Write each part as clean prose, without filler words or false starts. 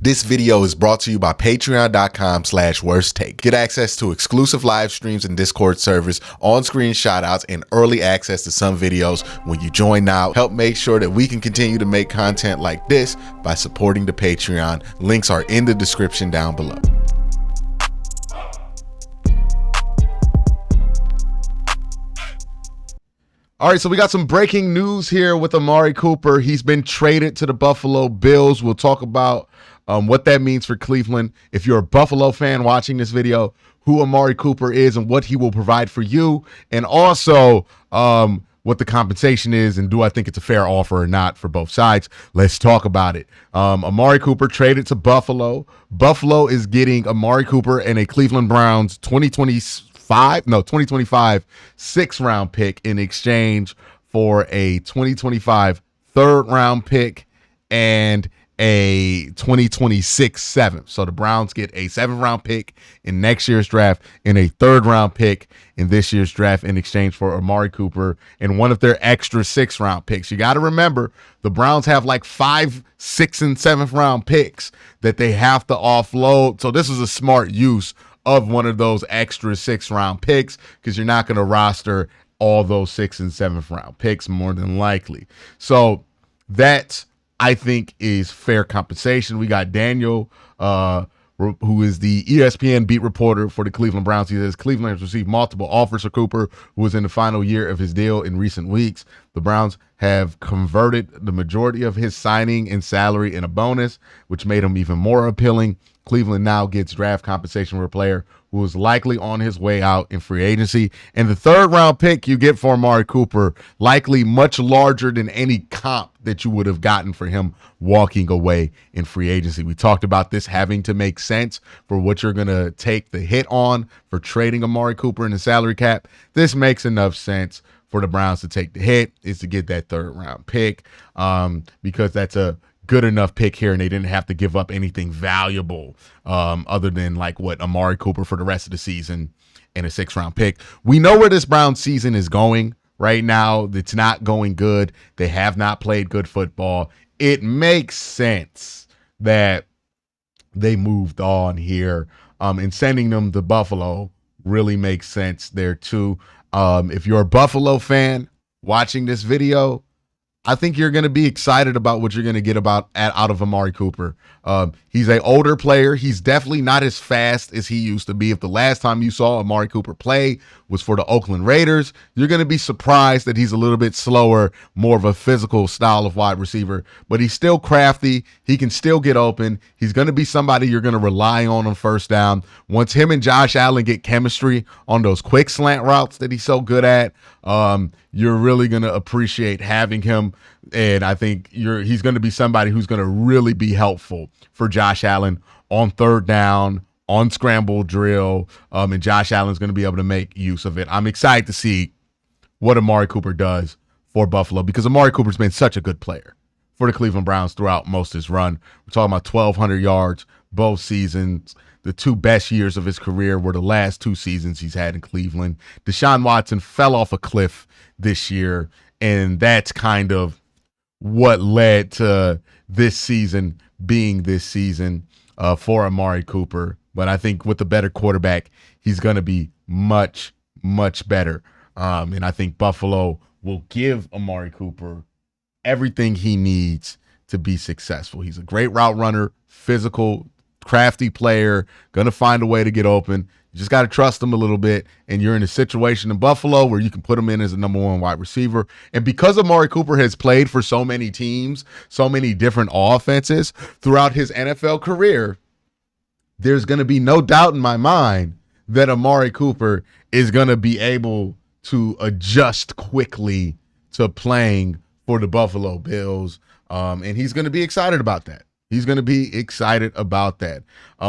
This video is brought to you by patreon.com/worsttake. Get access to exclusive live streams and Discord servers, on-screen shoutouts, and early access to some videos when you join now. Help make sure that we can continue to make content like this by supporting the Patreon. Links are in the description down below. All right, so we got some breaking news here with Amari Cooper. He's been traded to the Buffalo Bills. We'll talk about what that means for Cleveland. If you're a Buffalo fan watching this video, who Amari Cooper is and what he will provide for you, and also what the compensation is, and do I think it's a fair offer or not for both sides. Let's talk about it. Amari Cooper traded to Buffalo. Buffalo is getting Amari Cooper and a Cleveland Browns 2025 sixth-round pick in exchange for a 2025 third-round pick and a 2026 seventh. So the Browns get a seventh-round pick in next year's draft and a third-round pick in this year's draft in exchange for Amari Cooper and one of their extra sixth-round picks. You got to remember, the Browns have like 5, 6, and 7th-round picks that they have to offload. So this is a smart use of one of those extra 6th-round picks because you're not going to roster all those 6th and 7th-round picks more than likely. So that, I think, is fair compensation. We got Daniel, who is the ESPN beat reporter for the Cleveland Browns. He says Cleveland has received multiple offers for Cooper, who is in the final year of his deal in recent weeks. The Browns have converted the majority of his signing and salary in a bonus, which made him even more appealing. Cleveland now gets draft compensation for a player who is likely on his way out in free agency. And the third-round pick you get for Amari Cooper, likely much larger than any comp that you would have gotten for him walking away in free agency. We talked about this having to make sense for what you're going to take the hit on for trading Amari Cooper in the salary cap. This makes enough sense for the Browns to take the hit, is to get that third-round pick because that's a good enough pick here, and they didn't have to give up anything valuable other than like what Amari Cooper for the rest of the season and a 6th-round pick. We know where this Browns season is going right now. It's not going good. They have not played good football. It makes sense that they moved on here, and sending them to Buffalo really makes sense there too. If you're a Buffalo fan watching this video, I think you're going to be excited about what you're going to get out of Amari Cooper. He's an older player. He's definitely not as fast as he used to be. If the last time you saw Amari Cooper play was for the Oakland Raiders, you're going to be surprised that he's a little bit slower, more of a physical style of wide receiver. But he's still crafty. He can still get open. He's going to be somebody you're going to rely on first down. Once him and Josh Allen get chemistry on those quick slant routes that he's so good at, you're really going to appreciate having him. And I think he's going to be somebody who's going to really be helpful for Josh Allen on third down, on scramble drill, and Josh Allen's going to be able to make use of it. I'm excited to see what Amari Cooper does for Buffalo because Amari Cooper's been such a good player for the Cleveland Browns throughout most of his run. We're talking about 1,200 yards both seasons. The 2 best years of his career were the last 2 seasons he's had in Cleveland. Deshaun Watson fell off a cliff this year, and that's kind of what led to this season being this season for Amari Cooper. But I think with a better quarterback, he's going to be much, much better. And I think Buffalo will give Amari Cooper everything he needs to be successful. He's a great route runner, physical, crafty player, going to find a way to get open. You just got to trust him a little bit, and you're in a situation in Buffalo where you can put him in as a number 1 wide receiver. And because Amari Cooper has played for so many teams, so many different offenses throughout his NFL career, there's going to be no doubt in my mind that Amari Cooper is going to be able to adjust quickly to playing for the Buffalo Bills, and he's going to be excited about that. He's going to be excited about that.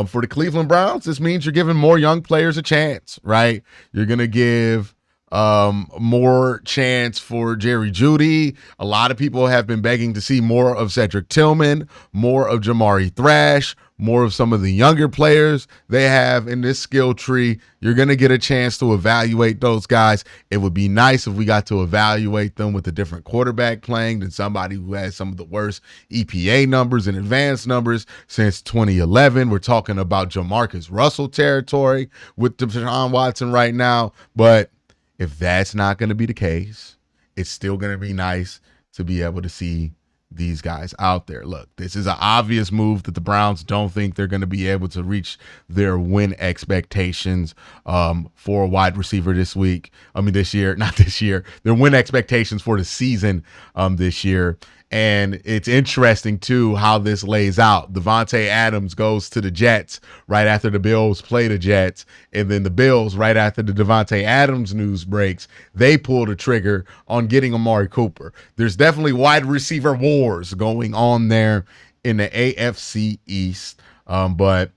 For the Cleveland Browns, this means you're giving more young players a chance, right? You're going to give more chance for Jerry Jeudy. A lot of people have been begging to see more of Cedric Tillman, more of Jamari Thrash, more of some of the younger players they have in this skill tree. You're going to get a chance to evaluate those guys. It would be nice if we got to evaluate them with a different quarterback playing than somebody who has some of the worst EPA numbers and advanced numbers since 2011. We're talking about Jamarcus Russell territory with Deshaun Watson right now. But if that's not going to be the case, it's still going to be nice to be able to see these guys out there. Look, this is an obvious move that the Browns don't think they're going to be able to reach their win expectations for a wide receiver this year, not this year, their win expectations for the season this year. And it's interesting, too, how this lays out. Devontae Adams goes to the Jets right after the Bills play the Jets. And then the Bills, right after the Devontae Adams news breaks, they pull the trigger on getting Amari Cooper. There's definitely wide receiver wars going on there in the AFC East. But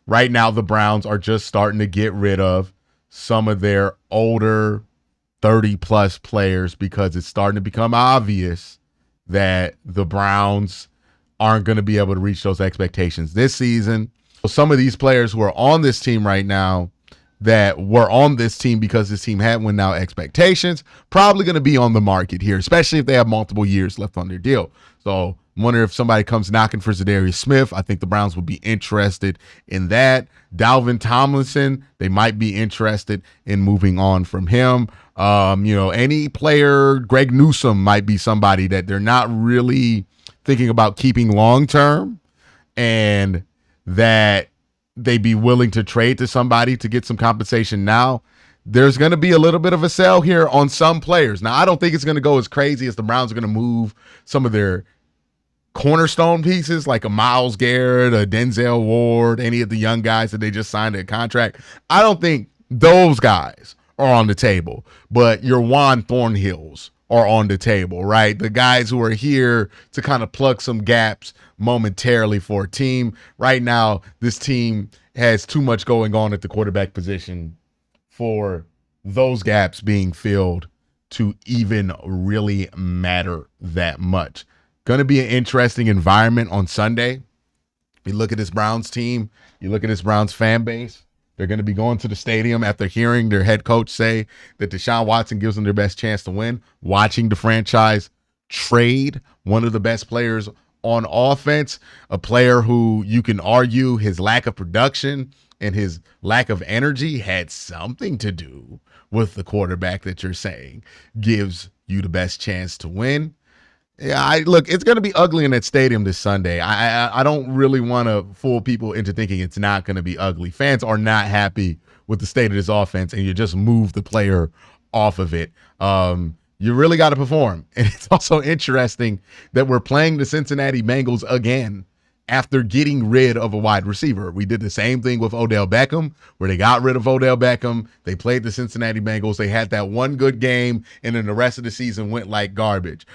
right now, the Browns are just starting to get rid of some of their older 30-plus players because it's starting to become obvious that the Browns aren't going to be able to reach those expectations this season. So some of these players who are on this team right now that were on this team because this team had win now expectations, probably going to be on the market here, especially if they have multiple years left on their deal. So I wonder if somebody comes knocking for Zadarius Smith. I think the Browns would be interested in that. Dalvin Tomlinson, they might be interested in moving on from him. Any player, Greg Newsome might be somebody that they're not really thinking about keeping long-term and that they'd be willing to trade to somebody to get some compensation now. There's going to be a little bit of a sell here on some players. Now, I don't think it's going to go as crazy as the Browns are going to move some of their cornerstone pieces like a Myles Garrett, a Denzel Ward, any of the young guys that they just signed a contract. I don't think those guys are on the table, but your Juan Thornhills are on the table, right? The guys who are here to kind of plug some gaps momentarily for a team. Right now, this team has too much going on at the quarterback position for those gaps being filled to even really matter that much. Going to be an interesting environment on Sunday. You look at this Browns team, you look at this Browns fan base. They're going to be going to the stadium after hearing their head coach say that Deshaun Watson gives them their best chance to win, watching the franchise trade one of the best players on offense, a player who you can argue his lack of production and his lack of energy had something to do with the quarterback that you're saying gives you the best chance to win. Yeah, look, it's going to be ugly in that stadium this Sunday. I don't really want to fool people into thinking it's not going to be ugly. Fans are not happy with the state of this offense, and you just move the player off of it. You really got to perform. And it's also interesting that we're playing the Cincinnati Bengals again after getting rid of a wide receiver. We did the same thing with Odell Beckham, where they got rid of Odell Beckham. They played the Cincinnati Bengals. They had that one good game, and then the rest of the season went like garbage.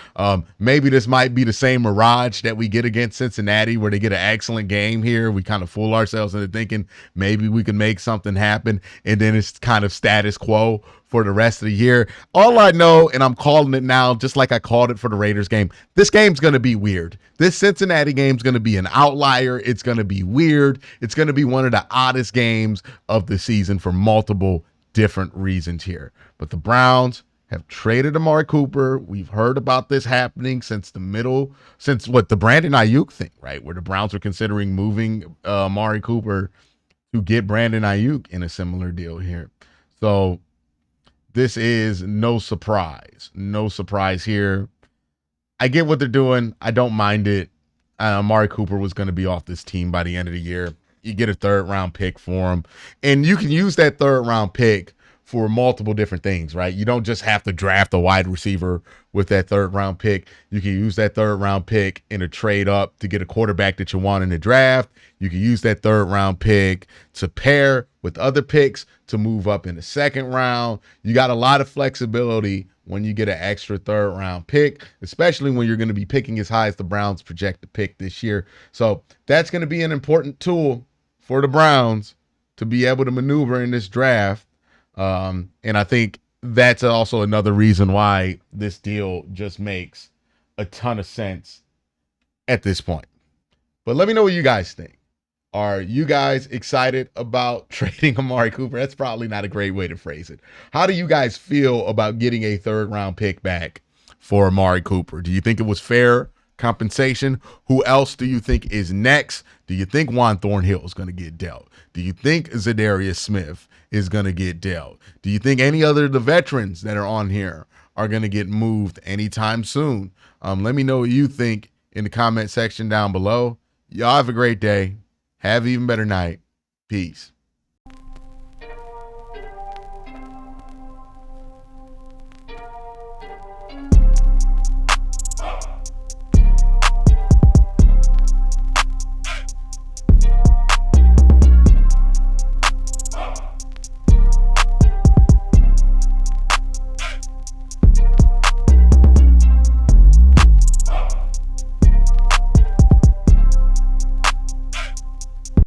Maybe this might be the same mirage that we get against Cincinnati, where they get an excellent game here. We kind of fool ourselves into thinking maybe we can make something happen, and then it's kind of status quo for the rest of the year. All I know, and I'm calling it now, just like I called it for the Raiders game, this game's going to be weird. This Cincinnati game's going to be an outlier. It's going to be weird. It's going to be one of the oddest games of the season for multiple different reasons here. But the Browns have traded Amari Cooper. We've heard about this happening since the Brandon Ayuk thing, right? Where the Browns were considering moving Amari Cooper to get Brandon Ayuk in a similar deal here. So this is no surprise. No surprise here. I get what they're doing. I don't mind it. Amari Cooper was going to be off this team by the end of the year. You get a third-round pick for him. And you can use that third-round pick for multiple different things, right? You don't just have to draft a wide receiver with that third-round pick. You can use that third-round pick in a trade-up to get a quarterback that you want in the draft. You can use that third-round pick to pair with other picks to move up in the second round. You got a lot of flexibility when you get an extra third-round pick, especially when you're going to be picking as high as the Browns project to pick this year. So that's going to be an important tool for the Browns to be able to maneuver in this draft. And I think that's also another reason why this deal just makes a ton of sense at this point. But let me know what you guys think. Are you guys excited about trading Amari Cooper? That's probably not a great way to phrase it. How do you guys feel about getting a third round pick back for Amari Cooper? Do you think it was fair compensation? Who else do you think is next? Do you think Juan Thornhill is going to get dealt? Do you think Zadarius Smith is going to get dealt? Do you think any other of the veterans that are on here are going to get moved anytime soon? Let me know what you think in the comment section down below. Y'all have a great day. Have an even better night. Peace.